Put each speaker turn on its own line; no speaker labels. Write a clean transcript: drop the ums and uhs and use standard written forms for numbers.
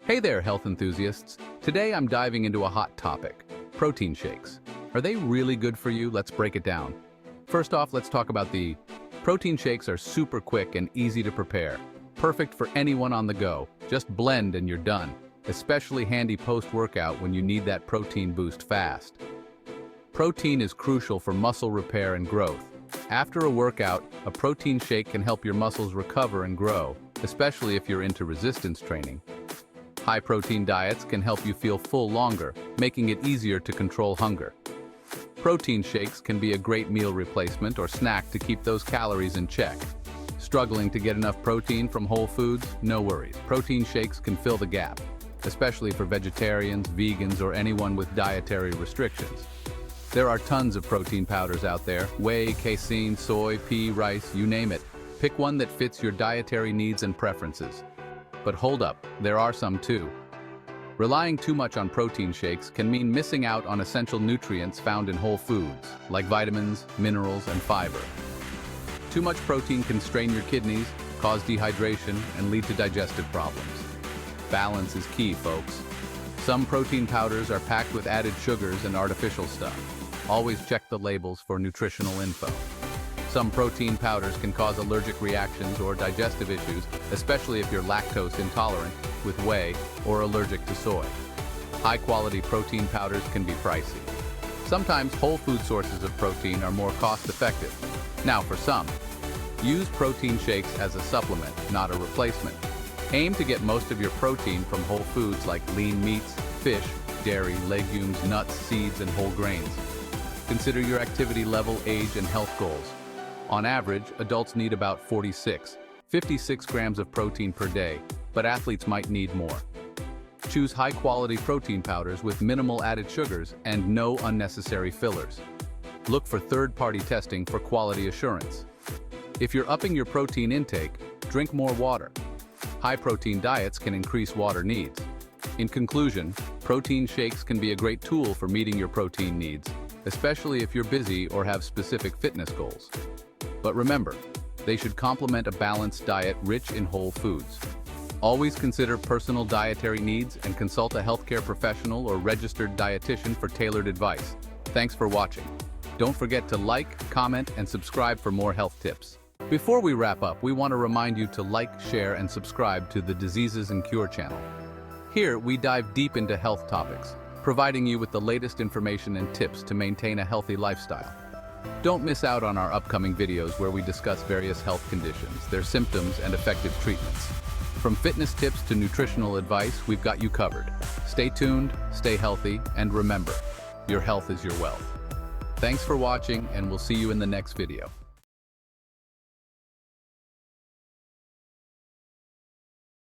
Hey there, health enthusiasts. Today I'm diving into a hot topic, protein shakes. Are they really good for you? Let's break it down. First off, let's talk about the protein shakes are super quick and easy to prepare. Perfect for anyone on the go. Just blend and you're done. Especially handy post-workout when you need that protein boost fast. Protein is crucial for muscle repair and growth. After a workout, a protein shake can help your muscles recover and grow, especially if you're into resistance training. High-protein diets can help you feel full longer, making it easier to control hunger. Protein shakes can be a great meal replacement or snack to keep those calories in check. Struggling to get enough protein from whole foods? No worries. Protein shakes can fill the gap, especially for vegetarians, vegans, or anyone with dietary restrictions. There are tons of protein powders out there: whey, casein, soy, pea, rice, you name it. Pick one that fits your dietary needs and preferences. But hold up, there are some too. Relying too much on protein shakes can mean missing out on essential nutrients found in whole foods, like vitamins, minerals, and fiber. Too much protein can strain your kidneys, cause dehydration, and lead to digestive problems. Balance is key, folks. Some protein powders are packed with added sugars and artificial stuff. Always check the labels for nutritional info. Some protein powders can cause allergic reactions or digestive issues, especially if you're lactose intolerant with whey or allergic to soy. High-quality protein powders can be pricey. Sometimes whole food sources of protein are more cost-effective. Now for some, use protein shakes as a supplement, not a replacement. Aim to get most of your protein from whole foods like lean meats, fish, dairy, legumes, nuts, seeds, and whole grains. Consider your activity level, age, and health goals. On average, adults need about 56 grams of protein per day, but athletes might need more. Choose high-quality protein powders with minimal added sugars and no unnecessary fillers. Look for third-party testing for quality assurance. If you're upping your protein intake, drink more water. High-protein diets can increase water needs. In conclusion, protein shakes can be a great tool for meeting your protein needs, especially if you're busy or have specific fitness goals. But remember, they should complement a balanced diet rich in whole foods. Always consider personal dietary needs and consult a healthcare professional or registered dietitian for tailored advice. Thanks for watching. Don't forget to like, comment, and subscribe for more health tips. Before we wrap up, we want to remind you to like, share, and subscribe to the Diseases and Cure channel. Here, we dive deep into health topics, providing you with the latest information and tips to maintain a healthy lifestyle. Don't miss out on our upcoming videos where we discuss various health conditions, their symptoms, and effective treatments. From fitness tips to nutritional advice, we've got you covered. Stay tuned, stay healthy, and remember, your health is your wealth. Thanks for watching, and we'll see you in the next video.